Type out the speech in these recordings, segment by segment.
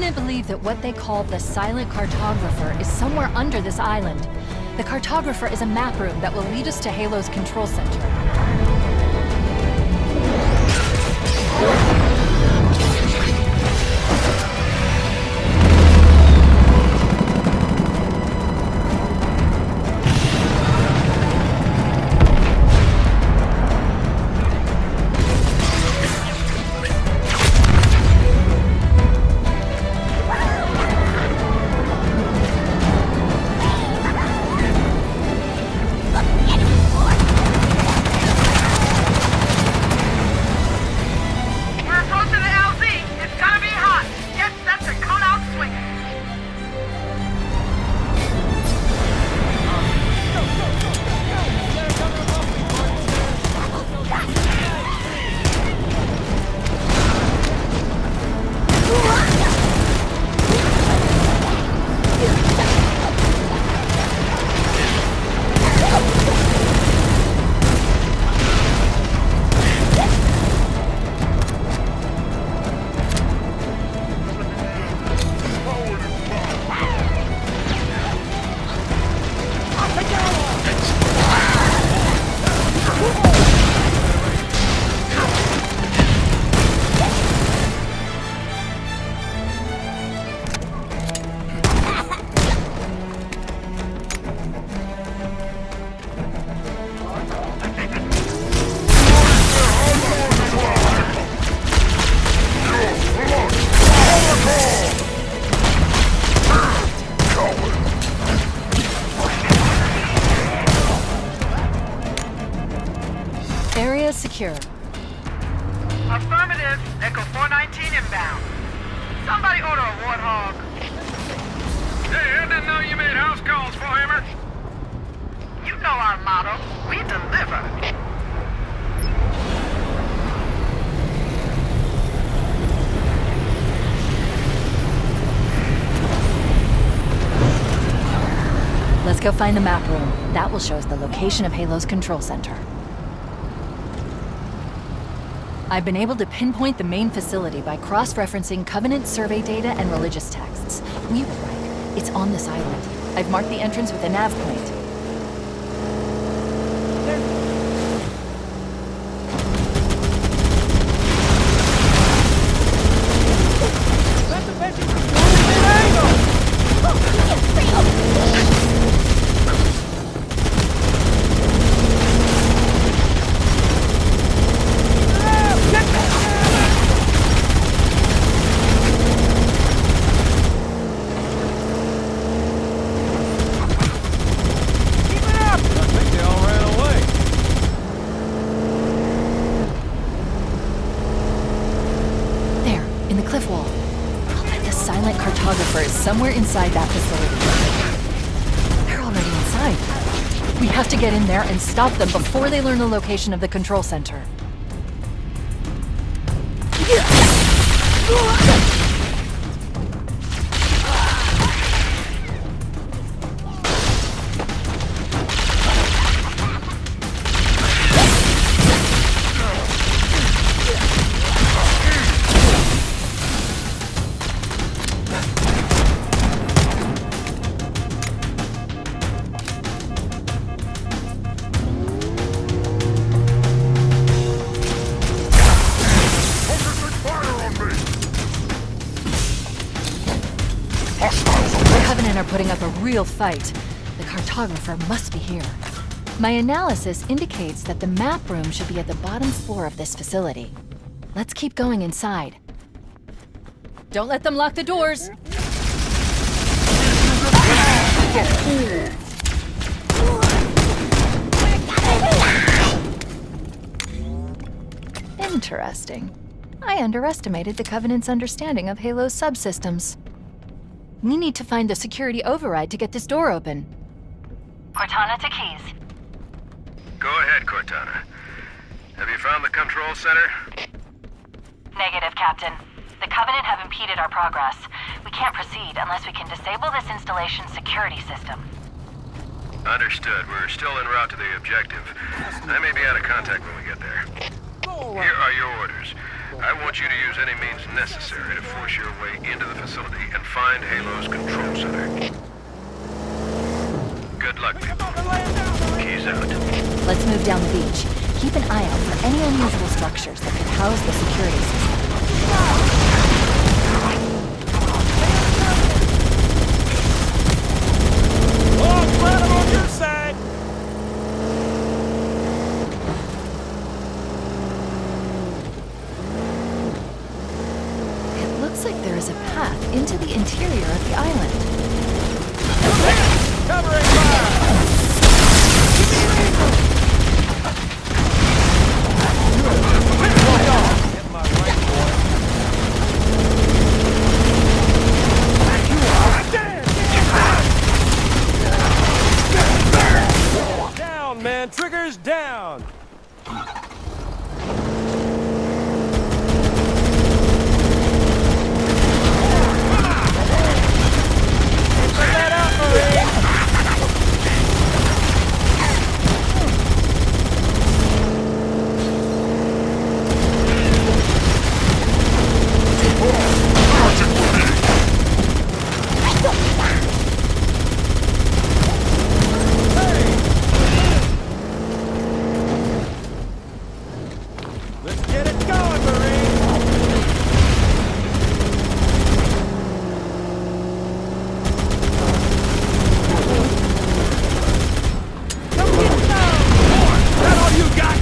Covenant believe that what they call the silent Cartographer is somewhere under this island. The Cartographer is a map room that will lead us to Halo's control center. Area secure. Affirmative. Echo 419 inbound. Somebody order a warthog. Hey, I didn't know you made house calls for Hammer. You know our motto. We deliver. Let's go find the map room. That will show us the location of Halo's control center. I've been able to pinpoint the main facility by cross-referencing Covenant survey data and religious texts. We were right. It's on this island. I've marked the entrance with a nav point. Cliff wall. I'll bet the silent Cartographer is somewhere inside that facility. They're already inside. We have to get in there and stop them before they learn the location of the control center. Are putting up a real fight. The Cartographer must be here. My analysis indicates that the map room should be at the bottom floor of this facility. Let's keep going inside. Don't let them lock the doors! Interesting. I underestimated the Covenant's understanding of Halo's subsystems. We need to find the security override to get this door open. Cortana to Keys. Go ahead, Cortana. Have you found the control center? Negative, Captain. The Covenant have impeded our progress. We can't proceed unless we can disable this installation's security system. Understood. We're still en route to the objective. I may be out of contact when we get there. Here are your orders. I want you to use any means necessary to force your way into the facility and find Halo's control center. Good luck, people. Keys out. Let's move down the beach. Keep an eye out for any unusual structures that could house the security system. Oh, glad I'm on your side! It looks like there is a path into the interior of the island. Covering fire! Get my right, boy. Down, man! Triggers down! Check that out, Marine! Let's get it going, Marine! Come get down! Is that all you got?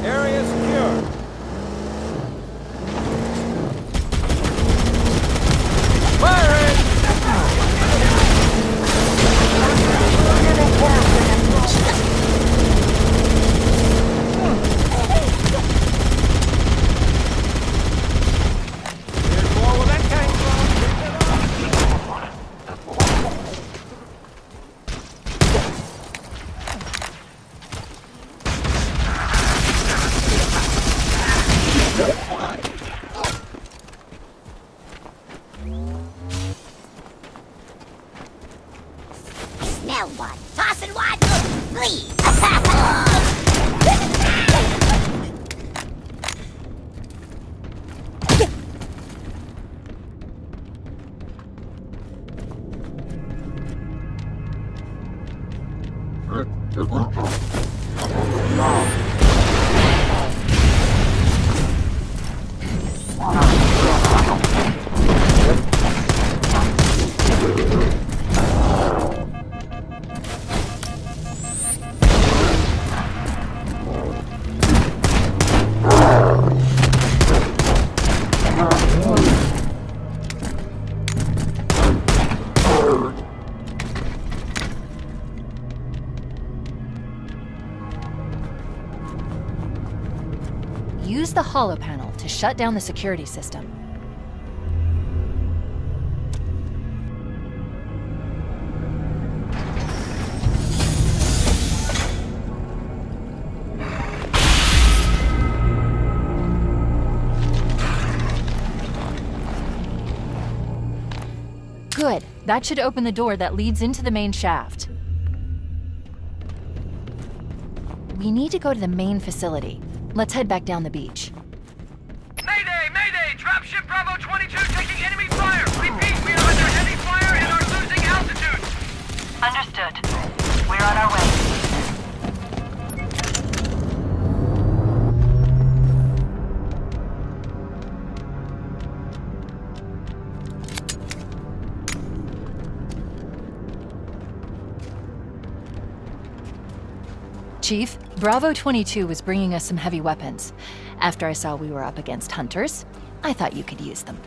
Area secure. Firing! Here's more where that came Smell one, tossing one, please. Use the holo panel to shut down the security system. Good. That should open the door that leads into the main shaft. We need to go to the main facility. Let's head back down the beach. Mayday! Mayday! Dropship Bravo 22 taking enemy fire! Repeat, we are under heavy fire and are losing altitude! Understood. We're on our way. Chief, Bravo 22 was bringing us some heavy weapons. After I saw we were up against hunters, I thought you could use them.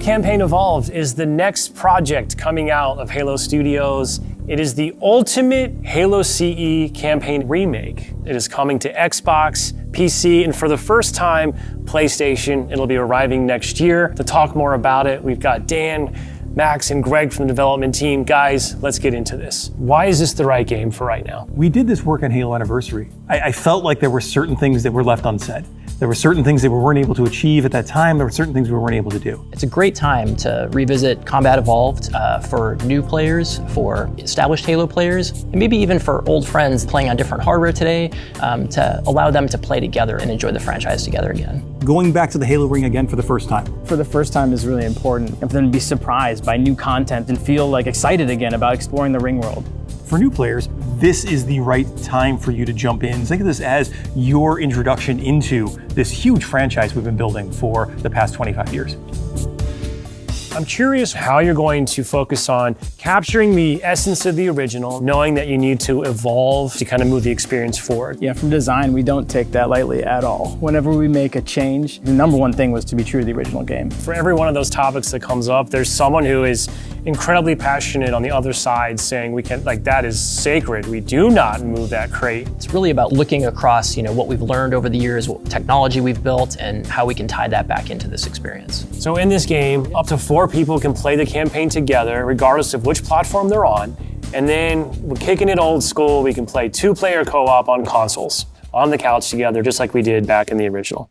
Halo Campaign Evolved is the next project coming out of Halo Studios. It is the ultimate Halo CE campaign remake. It is coming to Xbox, PC, and for the first time, PlayStation. It'll be arriving next year. To talk more about it, we've got Dan, Max, and Greg from the development team. Guys, let's get into this. Why is this the right game for right now? We did this work on Halo Anniversary. I felt like there were certain things that were left unsaid. There were certain things that we weren't able to achieve at that time. There were certain things we weren't able to do. It's a great time to revisit Combat Evolved for new players, for established Halo players, and maybe even for old friends playing on different hardware today, to allow them to play together and enjoy the franchise together again. Going back to the Halo ring again for the first time. For the first time is really important, and for them to be surprised by new content and feel like excited again about exploring the ring world. For new players, this is the right time for you to jump in. Think of this as your introduction into this huge franchise we've been building for the past 25 years. I'm curious how you're going to focus on capturing the essence of the original, knowing that you need to evolve to kind of move the experience forward. Yeah, from design, we don't take that lightly at all. Whenever we make a change, the number one thing was to be true to the original game. For every one of those topics that comes up, there's someone who is incredibly passionate on the other side saying we can, like, that is sacred. We do not move that crate. It's really about looking across, what we've learned over the years, what technology we've built, and how we can tie that back into this experience. So in this game, up to 4 people can play the campaign together, regardless of which platform they're on. And then we're kicking it old school. We can play 2-player co-op on consoles, on the couch together, just like we did back in the original.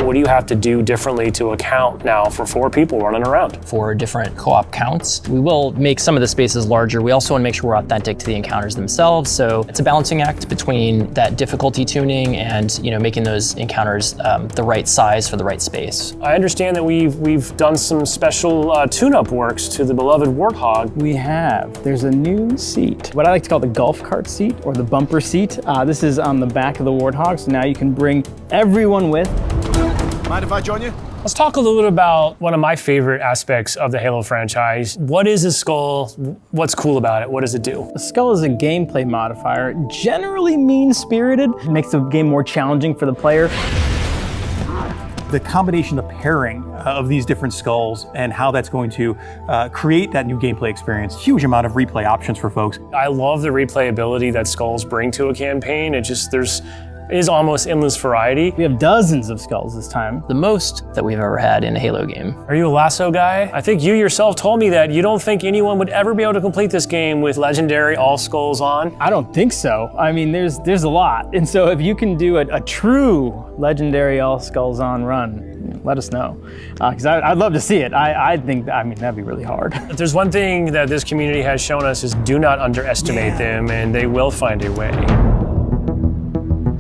What do you have to do differently to account now for 4 people running around? For different co-op counts, we will make some of the spaces larger. We also want to make sure we're authentic to the encounters themselves. So it's a balancing act between that difficulty tuning and making those encounters the right size for the right space. I understand that we've done some special tune-up works to the beloved Warthog. We have. There's a new seat, what I like to call the golf cart seat or the bumper seat. This is on the back of the Warthog, so now you can bring everyone with. Mind if I join you? Let's talk a little bit about one of my favorite aspects of the Halo franchise. What is a skull? What's cool about it? What does it do? A skull is a gameplay modifier, generally mean-spirited. It makes the game more challenging for the player. The combination, the pairing of these different skulls and how that's going to create that new gameplay experience. Huge amount of replay options for folks. I love the replayability that skulls bring to a campaign. There's almost endless variety. We have dozens of skulls this time. The most that we've ever had in a Halo game. Are you a lasso guy? I think you yourself told me that you don't think anyone would ever be able to complete this game with legendary all skulls on. I don't think so. I mean, there's a lot. And so if you can do a true legendary all skulls on run, let us know. Because I'd love to see it. I think, that'd be really hard. If there's one thing that this community has shown us is do not underestimate them, and they will find a way.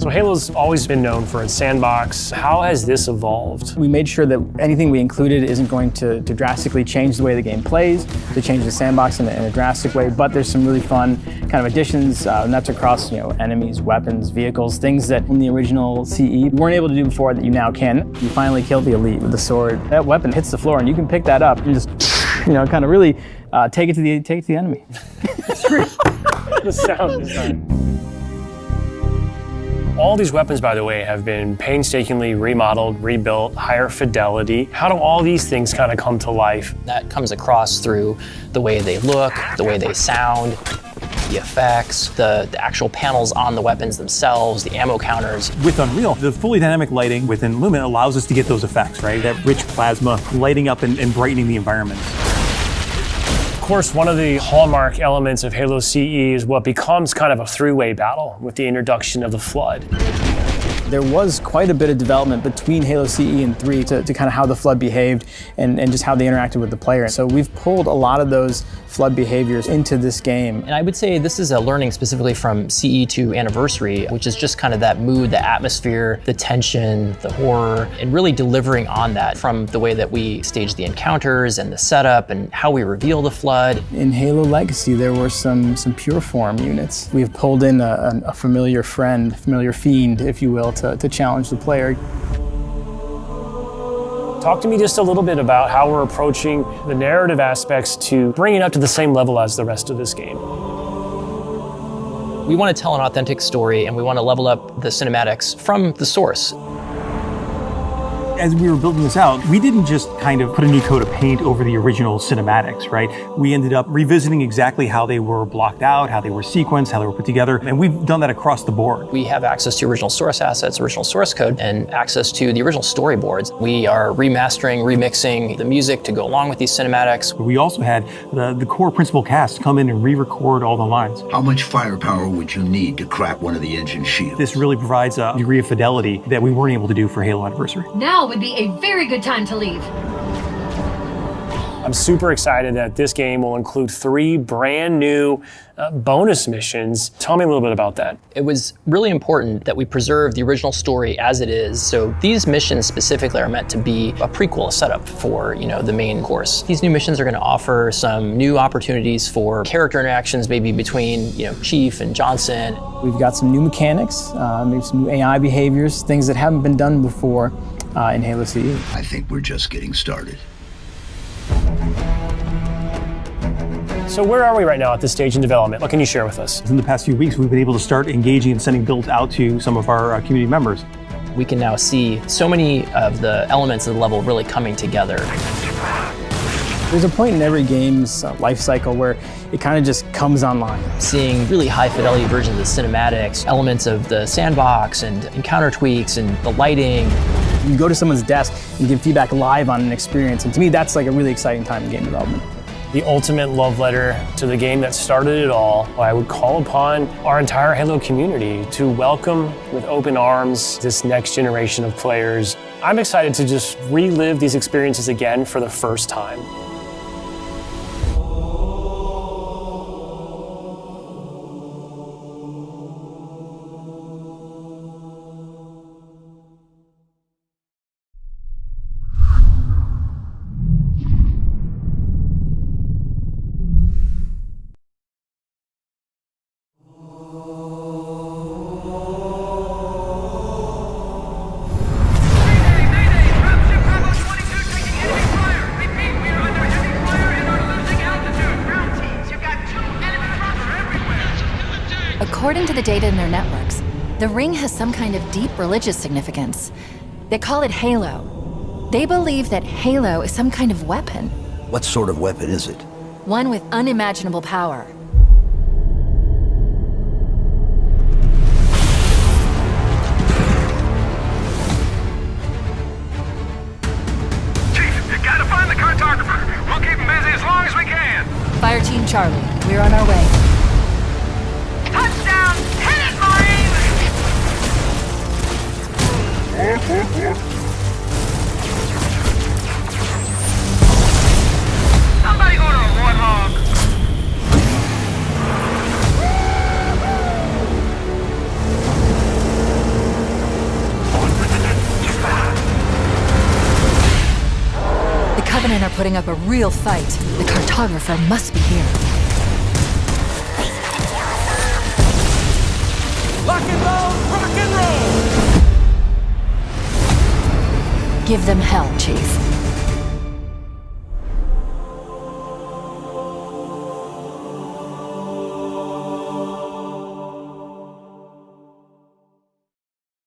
So Halo's always been known for its sandbox. How has this evolved? We made sure that anything we included isn't going to drastically change the way the game plays, to change the sandbox in a drastic way, but there's some really fun kind of additions, and that's across enemies, weapons, vehicles, things that in the original CE you weren't able to do before that you now can. You finally killed the elite with the sword. That weapon hits the floor and you can pick that up and just kind of really take it to the enemy. It's great. The sound design. All these weapons, by the way, have been painstakingly remodeled, rebuilt, higher fidelity. How do all these things kind of come to life? That comes across through the way they look, the way they sound, the effects, the actual panels on the weapons themselves, the ammo counters. With Unreal, the fully dynamic lighting within Lumen allows us to get those effects, right? That rich plasma lighting up and brightening the environment. Of course, one of the hallmark elements of Halo CE is what becomes kind of a three-way battle with the introduction of the Flood. There was quite a bit of development between Halo CE and 3 to kind of how the Flood behaved and just how they interacted with the player. So we've pulled a lot of those Flood behaviors into this game. And I would say this is a learning specifically from CE to Anniversary, which is just kind of that mood, the atmosphere, the tension, the horror, and really delivering on that from the way that we stage the encounters and the setup and how we reveal the Flood. In Halo Legacy, there were some pure form units. We've pulled in a familiar friend, familiar fiend, if you will, to challenge the player. Talk to me just a little bit about how we're approaching the narrative aspects to bring it up to the same level as the rest of this game. We want to tell an authentic story and we want to level up the cinematics from the source. As we were building this out, we didn't just kind of put a new coat of paint over the original cinematics, right? We ended up revisiting exactly how they were blocked out, how they were sequenced, how they were put together, and we've done that across the board. We have access to original source assets, original source code, and access to the original storyboards. We are remastering, remixing the music to go along with these cinematics. We also had the core principal cast come in and re-record all the lines. How much firepower would you need to crack one of the engine shields? This really provides a degree of fidelity that we weren't able to do for Halo Anniversary. Now would be a very good time to leave. I'm super excited that this game will include 3 brand new bonus missions. Tell me a little bit about that. It was really important that we preserve the original story as it is. So these missions specifically are meant to be a prequel, a setup for, the main course. These new missions are going to offer some new opportunities for character interactions, maybe between, Chief and Johnson. We've got some new mechanics, maybe some new AI behaviors, things that haven't been done before in Halo CE. I think we're just getting started. So where are we right now at this stage in development? What can you share with us? In the past few weeks, we've been able to start engaging and sending builds out to some of our community members. We can now see so many of the elements of the level really coming together. There's a point in every game's life cycle where it kind of just comes online. Seeing really high fidelity versions of the cinematics, elements of the sandbox and encounter tweaks and the lighting. You can go to someone's desk and give feedback live on an experience, and to me that's like a really exciting time in game development. The ultimate love letter to the game that started it all. I would call upon our entire Halo community to welcome with open arms this next generation of players. I'm excited to just relive these experiences again for the first time. According to the data in their networks, the ring has some kind of deep religious significance. They call it Halo. They believe that Halo is some kind of weapon. What sort of weapon is it? One with unimaginable power. Chief, you gotta find the Cartographer. We'll keep him busy as long as we can. Fire Team Charlie, we're on our way. Touchdown! Hit it, Marine! Somebody go to a warthog! The Covenant are putting up a real fight. The Cartographer must be here. Lock and load, rock and roll! Give them hell, Chief.